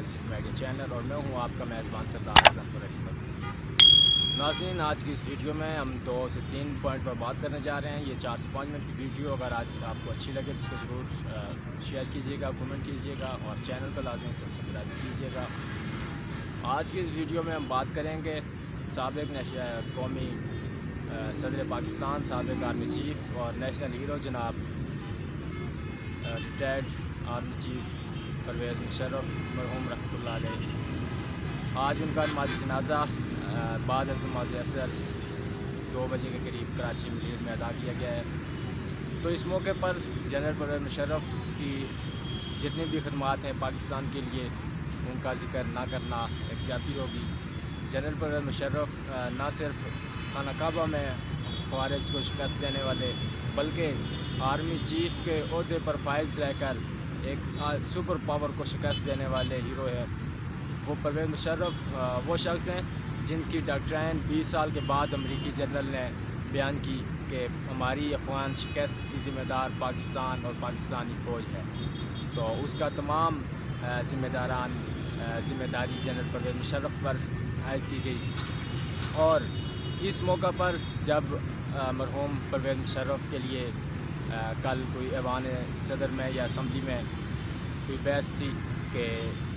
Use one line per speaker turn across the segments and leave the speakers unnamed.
Media channel اور میں ہوں آپ کا میزبان سردار ظفر علی فقیر۔ ناظرین، آج کی اس ویڈیو میں ہم 2 سے 3 پوائنٹ پر بات کرنے جا رہے ہیں۔ یہ 4 سے 5 منٹ کی ویڈیو اگر آج آپ کو اچھی لگے تو اس کو ضرور شیئر کیجیے گا، کمنٹ کیجیے گا اور چینل کو لازمی سبسکرائب کیجیے گا۔ آج کی اس ویڈیو میں ہم بات کریں گے سابق قومی صدر پاکستان، سابق آرمی چیف اور نیشنل ہیرو جناب retired army chief Pervez Musharraf مرحوم رحمۃ اللہ علیہ۔ آج ان کا نماز جنازہ بعد از نماز اثر 2 بجے کے قریب کراچی ملیر میں ادا کیا گیا ہے۔ تو اس موقع پر جنرل پرویز مشرف کی جتنی بھی خدمات ہیں پاکستان کے لیے ان کا ذکر نہ کرنا ایک زیادتی ہوگی۔ جنرل پرویز مشرف نہ صرف خانہ کعبہ میں خوارج کو شکست دینے والے بلکہ آرمی چیف کے عہدے پر فائز رہ کر ایک سپر پاور کو شکست دینے والے ہیرو ہے۔ وہ پرویز مشرف وہ شخص ہیں جن کی ڈاکٹرائن 20 سال کے بعد امریکی جنرل نے بیان کی کہ ہماری افغان شکست کی ذمہ دار پاکستان اور پاکستانی فوج ہے۔ تو اس کا تمام ذمہ داری جنرل پرویز مشرف پر عائد کی گئی۔ اور اس موقع پر جب مرحوم پرویز مشرف کے لیے کل کوئی ایوان صدر میں یا اسمبلی میں کوئی بحث تھی کہ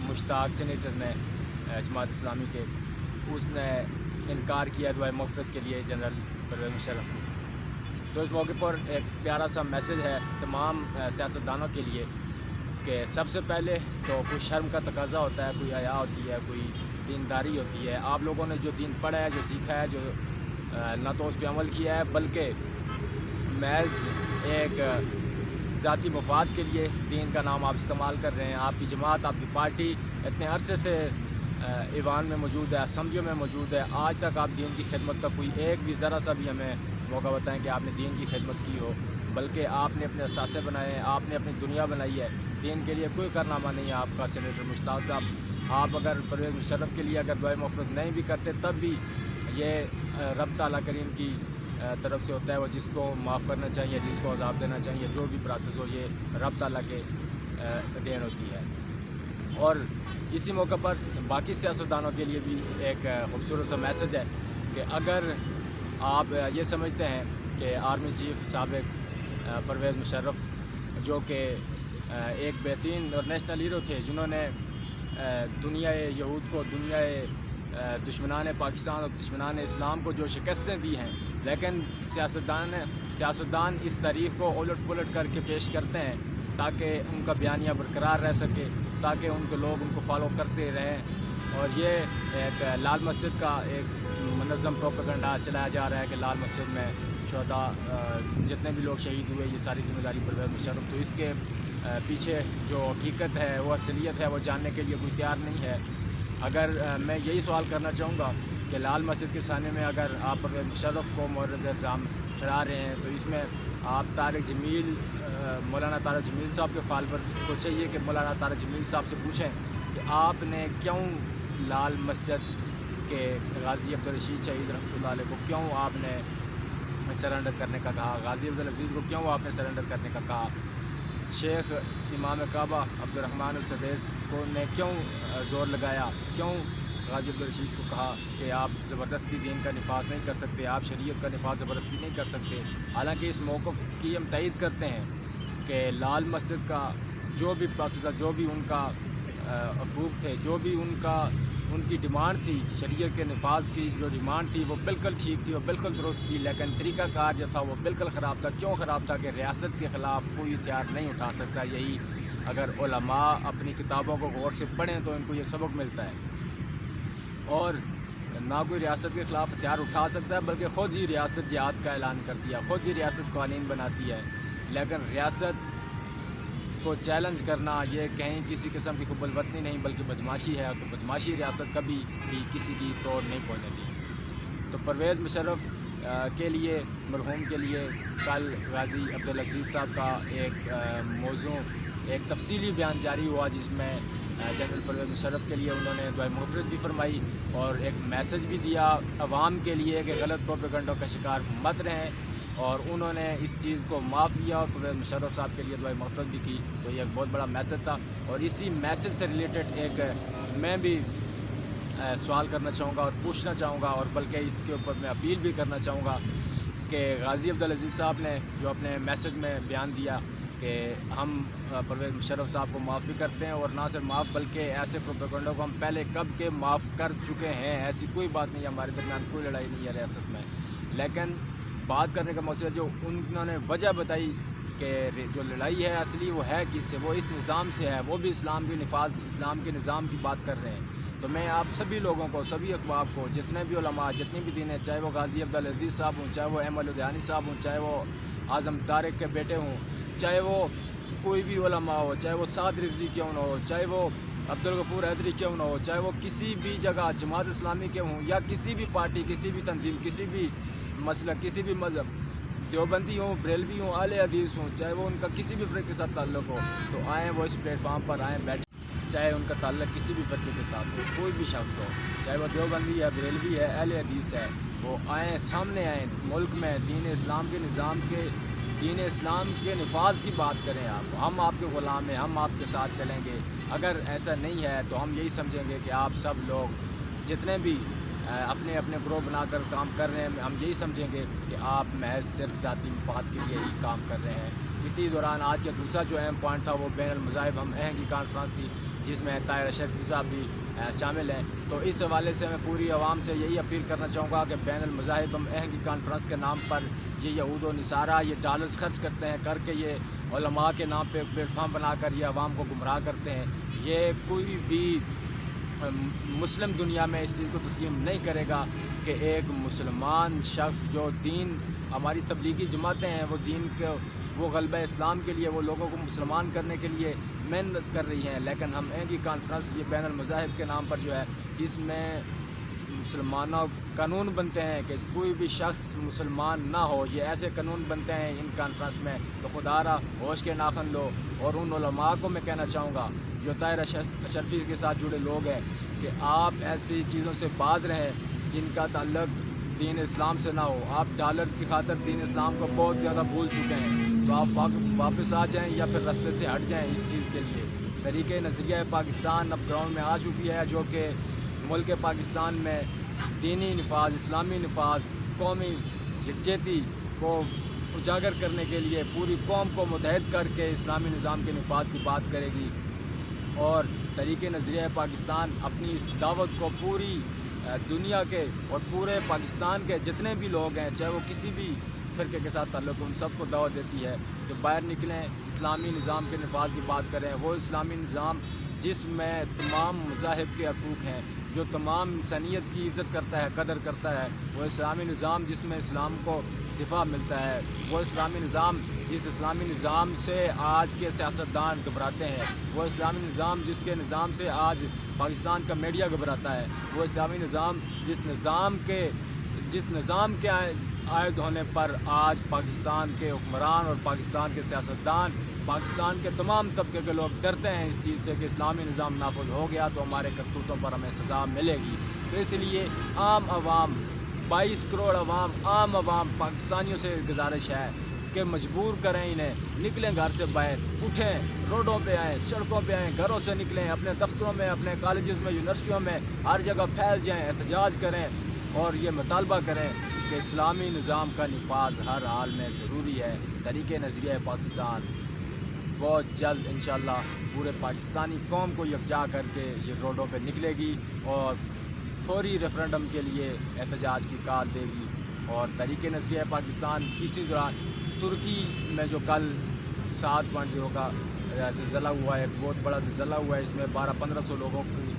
مشتاق سینیٹر نے جماعت اسلامی کے اس نے انکار کیا دعائے مغفرت کے لیے جنرل پرویز مشرف نے۔ تو اس موقع پر ایک پیارا سا میسج ہے تمام سیاستدانوں کے لیے کہ سب سے پہلے تو کوئی شرم کا تقاضا ہوتا ہے، کوئی حیا ہوتی ہے، کوئی دینداری ہوتی ہے۔ آپ لوگوں نے جو دین پڑھا ہے، جو سیکھا ہے، جو نہ تو اس پہ عمل کیا ہے بلکہ محض ایک ذاتی مفاد کے لیے دین کا نام آپ استعمال کر رہے ہیں۔ آپ کی جماعت، آپ کی پارٹی اتنے عرصے سے ایوان میں موجود ہے، اسمبلیوں میں موجود ہے، آج تک آپ دین کی خدمت کا کوئی ایک بھی ذرا سا بھی ہمیں موقع بتائیں کہ آپ نے دین کی خدمت کی ہو، بلکہ آپ نے اپنے اثاثے بنائے ہیں، آپ نے اپنی دنیا بنائی ہے، دین کے لیے کوئی کارنامہ نہیں ہے آپ کا۔ سینیٹر مشتاق صاحب، آپ اگر پرویز مشرف کے لیے اگر دعائے مغفرت نہیں بھی کرتے تب بھی یہ رب تعالیٰ کریم کی طرف سے ہوتا ہے، وہ جس کو معاف کرنا چاہیے، جس کو عذاب دینا چاہیے، جو بھی پروسیس ہو یہ رب تعالیٰ کے دین ہوتی ہے۔ اور اسی موقع پر باقی سیاستدانوں کے لیے بھی ایک خوبصورت سا میسج ہے کہ اگر آپ یہ سمجھتے ہیں کہ آرمی چیف سابق پرویز مشرف جو کہ ایک بہترین اور نیشنل ہیرو تھے، جنہوں نے دنیا یہود کو، دنیا دشمنان پاکستان اور دشمنان اسلام کو جو شکستیں دی ہیں، لیکن سیاستدان اس تاریخ کو الٹ پلٹ کر کے پیش کرتے ہیں تاکہ ان کا بیانیہ برقرار رہ سکے، تاکہ ان کے لوگ ان کو فالو کرتے رہیں۔ اور یہ ایک لال مسجد کا ایک منظم پروپیگنڈا چلایا جا رہا ہے کہ لال مسجد میں شہداء جتنے بھی لوگ شہید ہوئے یہ ساری ذمہ داری پرویز مشرف۔ تو اس کے پیچھے جو حقیقت ہے، وہ اصلیت ہے، وہ جاننے کے لیے کوئی تیار نہیں ہے۔ اگر میں یہی سوال کرنا چاہوں گا کہ لال مسجد کے سامنے میں اگر آپ پرویز مشرف کو مورد الزام ٹھہرا رہے ہیں تو اس میں آپ مولانا طارق جمیل صاحب کے فالورز کو چاہیے کہ مولانا طارق جمیل صاحب سے پوچھیں کہ آپ نے کیوں لال مسجد کے غازی عبدالرشید شہید رحمۃ اللہ علیہ کو کیوں آپ نے سرنڈر کرنے کا کہا، غازی عبدالعزیز کو کیوں آپ نے سرنڈر کرنے کا کہا، شیخ امام کعبہ عبدالرحمن السدیس کو نے کیوں زور لگایا، کیوں غازی عبدالرشید کو کہا کہ آپ زبردستی دین کا نفاذ نہیں کر سکتے، آپ شریعت کا نفاذ زبردستی نہیں کر سکتے۔ حالانکہ اس موقف کی ہم تائید کرتے ہیں کہ لال مسجد کا جو بھی پروسیس، جو بھی ان کا حقوق تھے، جو بھی ان کی ڈیمانڈ تھی، شریعت کے نفاذ کی جو ڈیمانڈ تھی وہ بالکل ٹھیک تھی، وہ بالکل درست تھی، لیکن طریقہ کار جو تھا وہ بالکل خراب تھا۔ کیوں خراب تھا؟ کہ ریاست کے خلاف کوئی ہتھیار نہیں اٹھا سکتا۔ یہی اگر علماء اپنی کتابوں کو غور سے پڑھیں تو ان کو یہ سبق ملتا ہے۔ اور نہ کوئی ریاست کے خلاف ہتھیار اٹھا سکتا ہے بلکہ خود ہی ریاست جہاد کا اعلان کرتی ہے، خود ہی ریاست قوانین بناتی ہے۔ لیکن ریاست کو چیلنج کرنا یہ کہیں کسی قسم کی حب الوطنی نہیں بلکہ بدماشی ہے، تو بدماشی ریاست کبھی بھی کسی کی توڑ نہیں پہنچنے دی۔ تو پرویز مشرف کے لیے، مرحوم کے لیے کل غازی عبدالعزیز صاحب کا ایک موضوع، ایک تفصیلی بیان جاری ہوا جس میں جنرل پرویز مشرف کے لیے انہوں نے دعائے مغفرت بھی فرمائی اور ایک میسج بھی دیا عوام کے لیے کہ غلط پروپیگنڈوں کا شکار مت رہیں اور انہوں نے اس چیز کو معاف کیا اور پرویز مشرف صاحب کے لیے دعائے مغفرت بھی کی. تو یہ ایک بہت بڑا میسج تھا, اور اسی میسج سے ریلیٹڈ ایک میں بھی سوال کرنا چاہوں گا اور پوچھنا چاہوں گا, اور بلکہ اس کے اوپر میں اپیل بھی کرنا چاہوں گا کہ غازی عبدالعزیز صاحب نے جو اپنے میسج میں بیان دیا کہ ہم پرویز مشرف صاحب کو معاف بھی کرتے ہیں, اور نہ صرف معاف بلکہ ایسے پروپیگنڈوں کو ہم پہلے کب کے معاف کر چکے ہیں. ایسی کوئی بات نہیں ہے, ہمارے درمیان کوئی لڑائی نہیں ہے ریاست میں, لیکن بات کرنے کا مقصد جو انہوں نے وجہ بتائی کہ جو لڑائی ہے اصلی وہ ہے کس سے, وہ اس نظام سے ہے, وہ بھی اسلام کے نفاذ, اسلام کے نظام کی بات کر رہے ہیں. تو میں آپ سبھی لوگوں کو, سبھی اقوام کو, جتنے بھی علماء, جتنے بھی دین ہیں, چاہے وہ غازی عبدالعزیز صاحب ہوں, چاہے وہ احمد لدھیانی صاحب ہوں, چاہے وہ اعظم طارق کے بیٹے ہوں, چاہے وہ کوئی بھی علماء ہو, چاہے وہ سعد رضوی کیوں نہ ہو, چاہے وہ عبدالغفور حیدری کیوں نہ ہو, چاہے وہ کسی بھی جگہ جماعت اسلامی کے ہوں, یا کسی بھی پارٹی, کسی بھی تنظیم, کسی بھی مسلک, کسی بھی مذہب, دیوبندی ہوں, بریلوی ہوں, اہل حدیث ہوں, چاہے وہ ان کا کسی بھی فرقے کے ساتھ تعلق ہو, تو آئیں وہ اس پلیٹ فارم پر آئیں, بیٹھ, چاہے ان کا تعلق کسی بھی فرقے کے ساتھ ہو, کوئی بھی شخص ہو, چاہے وہ دیوبندی ہے, بریلوی ہے, اہل حدیث ہے, وہ آئیں, سامنے آئیں, ملک میں دین اسلام کے نظام کے, دین اسلام کے نفاذ کی بات کریں. ہم آپ کے غلام ہیں, ہم آپ کے ساتھ چلیں گے. اگر ایسا نہیں ہے تو ہم یہی سمجھیں گے کہ آپ سب لوگ جتنے بھی اپنے اپنے گروہ بنا کر کام کر رہے ہیں, ہم یہی سمجھیں گے کہ آپ محض صرف ذاتی مفاد کے لیے ہی کام کر رہے ہیں. اسی دوران آج کا دوسرا جو اہم پوائنٹ تھا وہ بین المذاہب ہم اہم کی کانفرنس تھی, جس میں طاہر اشرفی صاحب بھی شامل ہیں. تو اس حوالے سے میں پوری عوام سے یہی اپیل کرنا چاہوں گا کہ بین المذاہب ہم اہم کی کانفرنس کے نام پر یہ یہود و نصارہ یہ ڈالرز خرچ کرتے ہیں, کر کے یہ علماء کے نام پہ پلیٹ فارم بنا کر یہ عوام کو گمراہ کرتے ہیں. یہ کوئی بھی مسلم دنیا میں اس چیز کو تسلیم نہیں کرے گا کہ ایک مسلمان شخص جو دین, ہماری تبلیغی جماعتیں ہیں, وہ دین کے, وہ غلبہ اسلام کے لیے, وہ لوگوں کو مسلمان کرنے کے لیے محنت کر رہی ہیں, لیکن ہم کی کانفرنس یہ بین المذاہب کے نام پر جو ہے, اس میں مسلمانوں قانون بنتے ہیں کہ کوئی بھی شخص مسلمان نہ ہو, یہ ایسے قانون بنتے ہیں ان کانفرنس میں. تو خدا را ہوش کے ناخن لو, اور ان علماء کو میں کہنا چاہوں گا جو طاہر اشرفی کے ساتھ جڑے لوگ ہیں کہ آپ ایسی چیزوں سے باز رہیں جن کا تعلق دین اسلام سے نہ ہو. آپ ڈالرز کی خاطر دین اسلام کو بہت زیادہ بھول چکے ہیں, تو آپ واپس آ جائیں یا پھر رستے سے ہٹ جائیں اس چیز کے لیے. طریقۂ نظریہ پاکستان اب گراؤنڈ میں آ چکی ہے, جو کہ ملک پاکستان میں دینی نفاذ, اسلامی نفاذ, قومی یکجہتی کو اجاگر کرنے کے لیے پوری قوم کو متحد کر کے اسلامی نظام کے نفاذ کی بات کرے گی. اور طریقۂ نظریہ پاکستان اپنی اس دعوت کو پوری دنیا کے اور پورے پاکستان کے جتنے بھی لوگ ہیں, چاہے وہ کسی بھی فرقے کے ساتھ تعلق ہو, ان سب کو دعوت دیتی ہے کہ باہر نکلیں, اسلامی نظام کے نفاذ کی بات کریں. وہ اسلامی نظام جس میں تمام مذاہب کے حقوق ہیں, جو تمام انسانیت کی عزت کرتا ہے, قدر کرتا ہے, وہ اسلامی نظام جس میں اسلام کو دفاع ملتا ہے, وہ اسلامی نظام جس اسلامی نظام سے آج کے سیاستدان گھبراتے ہیں, وہ اسلامی نظام جس کے نظام سے آج پاکستان کا میڈیا گھبراتا ہے, وہ اسلامی نظام جس نظام کے عائد ہونے پر آج پاکستان کے حکمران اور پاکستان کے سیاستدان, پاکستان کے تمام طبقے کے لوگ ڈرتے ہیں اس چیز سے کہ اسلامی نظام نافذ ہو گیا تو ہمارے کرتوتوں پر ہمیں سزا ملے گی. تو اس لیے عام عوام, 22 کروڑ عوام, عام عوام پاکستانیوں سے گزارش ہے کہ مجبور کریں انہیں, نکلیں گھر سے باہر, اٹھیں, روڈوں پہ آئیں, سڑکوں پہ آئیں, گھروں سے نکلیں, اپنے دفتروں میں, اپنے کالجز میں, یونیورسٹیوں میں, ہر جگہ پھیل جائیں, احتجاج کریں اور یہ مطالبہ کریں کہ اسلامی نظام کا نفاذ ہر حال میں ضروری ہے. طریقۂ نظریہ پاکستان بہت جلد انشاءاللہ پورے پاکستانی قوم کو یکجا کر کے یہ روڈوں پہ نکلے گی اور فوری ریفرنڈم کے لیے احتجاج کی کال دے گی. اور طریقۂ نظریہ پاکستان اسی دوران ترکی میں جو کل 7.0 کا زلزلہ ہوا ہے, ایک بہت بڑا زلزلہ ہوا ہے, اس میں 1200-1500 لوگوں کی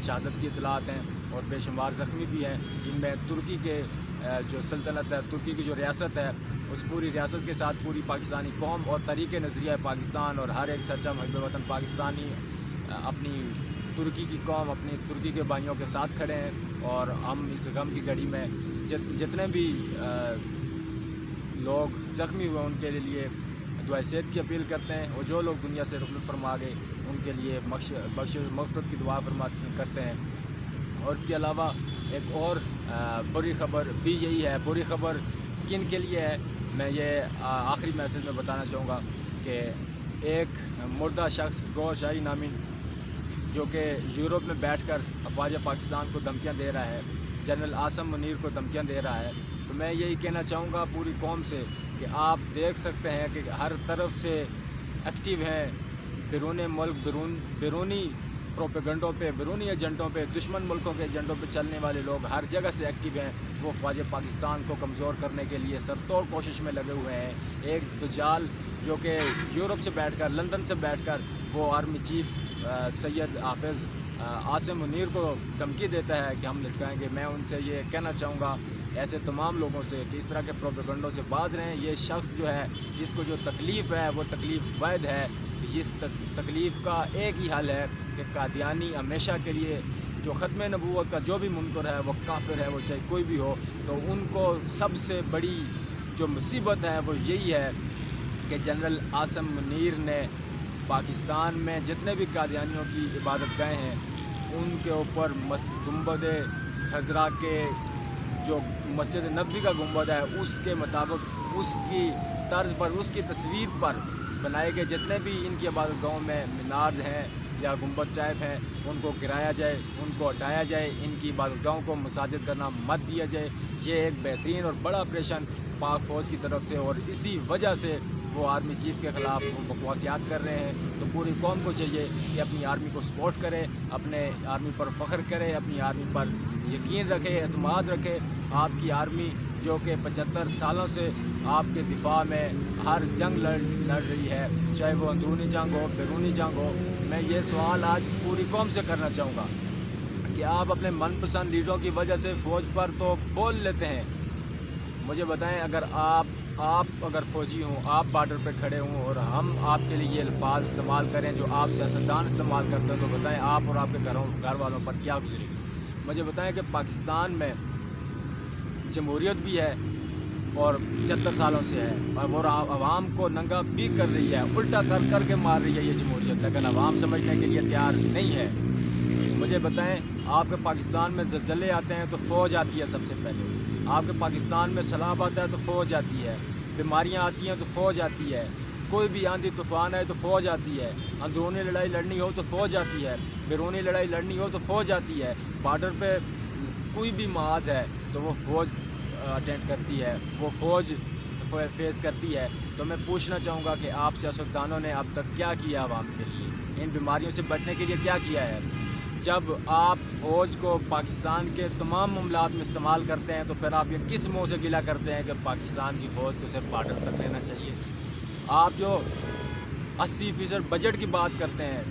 شہادت کی اطلاعات ہیں اور بے شمار زخمی بھی ہیں. ان میں ترکی کے جو سلطنت ہے, ترکی کی جو ریاست ہے, اس پوری ریاست کے ساتھ پوری پاکستانی قوم اور طریقۂ نظریہ پاکستان اور ہر ایک سچا محب وطن پاکستانی اپنی ترکی کی قوم, اپنی ترکی کے بھائیوں کے ساتھ کھڑے ہیں. اور ہم اس غم کی گھڑی میں جتنے بھی لوگ زخمی ہوئے ان کے لیے دعائے صحت کی اپیل کرتے ہیں, اور جو لوگ دنیا سے رخصت فرما گئے ان کے لیے بخش مغفرت کی دعا کرتے ہیں. اور اس کے علاوہ ایک اور بری خبر بھی یہی ہے, بری خبر کن کے لیے ہے، میں یہ آخری میسج میں بتانا چاہوں گا کہ ایک مردہ شخص گوہر شاہی نامی جو کہ یورپ میں بیٹھ کر افواج پاکستان کو دھمکیاں دے رہا ہے، جنرل عاصم منیر کو دھمکیاں دے رہا ہے، تو میں یہی کہنا چاہوں گا پوری قوم سے کہ آپ دیکھ سکتے ہیں کہ ہر طرف سے ایکٹیو ہیں، بیرون ملک بیرونی پروپیگنڈوں پہ، بیرونی ایجنڈوں پہ، دشمن ملکوں کے ایجنڈوں پہ چلنے والے لوگ ہر جگہ سے ایکٹیو ہیں، وہ افواج پاکستان کو کمزور کرنے کے لیے سرتوڑ کوشش میں لگے ہوئے ہیں۔ ایک دجال جو کہ یورپ سے بیٹھ کر، لندن سے بیٹھ کر وہ آرمی چیف سید حافظ عاصم منیر کو دھمکی دیتا ہے کہ ہم لٹکائیں گے۔ میں ان سے یہ کہنا چاہوں گا ایسے تمام لوگوں سے کہ اس طرح کے پروپیگنڈوں سے باز رہیں۔ یہ شخص جو ہے، اس کو جو تکلیف ہے وہ تکلیف واحد ہے۔ اس تکلیف کا ایک ہی حل ہے کہ قادیانی ہمیشہ کے لیے جو ختم نبوت کا جو بھی منکر ہے وہ کافر ہے، وہ چاہے کوئی بھی ہو، تو ان کو سب سے بڑی جو مصیبت ہے وہ یہی ہے کہ جنرل عاصم منیر نے پاکستان میں جتنے بھی قادیانیوں کی عبادت گاہیں ہیں ان کے اوپر گنبد خضرا کے جو مسجد نبوی کا گنبد ہے اس کے مطابق، اس کی طرز پر، اس کی تصویر پر بنائے گئے جتنے بھی ان کی عبادت گاہوں میں مینارز ہیں یا گنبد ٹائپ ہیں ان کو گرایا جائے، ان کو ہٹایا جائے، ان کی عبادت گاہوں کو مساجد کرنا مت دیا جائے۔ یہ ایک بہترین اور بڑا آپریشن پاک فوج کی طرف سے، اور اسی وجہ سے وہ آرمی چیف کے خلاف بکواسیات کر رہے ہیں۔ تو پوری قوم کو چاہیے کہ اپنی آرمی کو سپورٹ کرے، اپنے آرمی پر فخر کرے، اپنی آرمی پر یقین رکھے، اعتماد رکھے۔ آپ کی آرمی جو کہ 75 سالوں سے آپ کے دفاع میں ہر جنگ لڑ رہی ہے، چاہے وہ اندرونی جنگ ہو، بیرونی جنگ ہو۔ میں یہ سوال آج پوری قوم سے کرنا چاہوں گا کہ آپ اپنے من پسند لیڈروں کی وجہ سے فوج پر تو بول لیتے ہیں، مجھے بتائیں اگر آپ اگر فوجی ہوں، آپ بارڈر پہ کھڑے ہوں اور ہم آپ کے لیے یہ الفاظ استعمال کریں جو آپ سیاستدان استعمال کرتے ہیں، تو بتائیں آپ اور آپ کے گھر والوں پر کیا گزرے گی۔ مجھے بتائیں کہ پاکستان میں جمہوریت بھی ہے اور 75 سالوں سے ہے، اور وہ عوام کو ننگا بھی کر رہی ہے، الٹا کر کے مار رہی ہے یہ جمہوریت، لیکن عوام سمجھنے کے لیے تیار نہیں ہے۔ مجھے بتائیں آپ کے پاکستان میں زلزلے آتے ہیں تو فوج آتی ہے سب سے پہلے، آپ کے پاکستان میں سیلاب آتا ہے تو فوج آتی ہے، بیماریاں آتی ہیں تو فوج آتی ہے، کوئی بھی آندھی طوفان ہے تو فوج آتی ہے، اندرونی لڑائی لڑنی ہو تو فوج آتی ہے، بیرونی لڑائی لڑنی ہو تو فوج آتی ہے، بارڈر پہ کوئی بھی محاذ ہے تو وہ فوج اٹینڈ کرتی ہے، وہ فوج فیس کرتی ہے۔ تو میں پوچھنا چاہوں گا کہ آپ سیاستدانوں نے اب تک کیا کیا عوام کے لیے، ان بیماریوں سے بچنے کے لیے کیا کیا ہے؟ جب آپ فوج کو پاکستان کے تمام معاملات میں استعمال کرتے ہیں تو پھر آپ یہ کس منہ سے گلا کرتے ہیں کہ پاکستان کی فوج کو صرف بارڈر تک لینا چاہیے؟ آپ جو 80% بجٹ کی بات کرتے ہیں،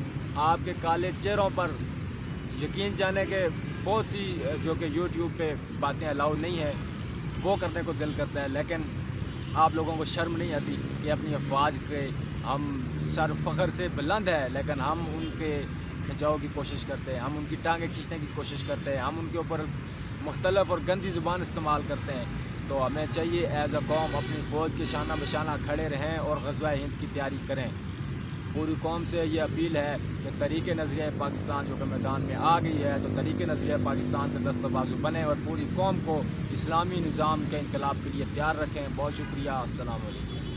آپ کے کالے چہروں پر یقین جانے کہ بہت سی جو کہ یوٹیوب پہ باتیں الاؤ نہیں ہیں وہ کرنے کو دل کرتا ہے، لیکن آپ لوگوں کو شرم نہیں آتی کہ اپنی افواج کے ہم سر فخر سے بلند ہے، لیکن ہم ان کے کھچاؤ کی کوشش کرتے ہیں، ہم ان کی ٹانگیں کھینچنے کی کوشش کرتے ہیں، ہم ان کے اوپر مختلف اور گندی زبان استعمال کرتے ہیں۔ تو ہمیں چاہیے ایز اے قوم اپنی فوج کے شانہ بشانہ کھڑے رہیں اور غزوہ ہند کی تیاری کریں۔ پوری قوم سے یہ اپیل ہے کہ تحریک نظریہ پاکستان جو کہ میدان میں آ گئی ہے، تو تحریک نظریہ پاکستان کے دست بازو بنے اور پوری قوم کو اسلامی نظام کے انقلاب کے لیے تیار رکھیں۔ بہت شکریہ، السلام علیکم۔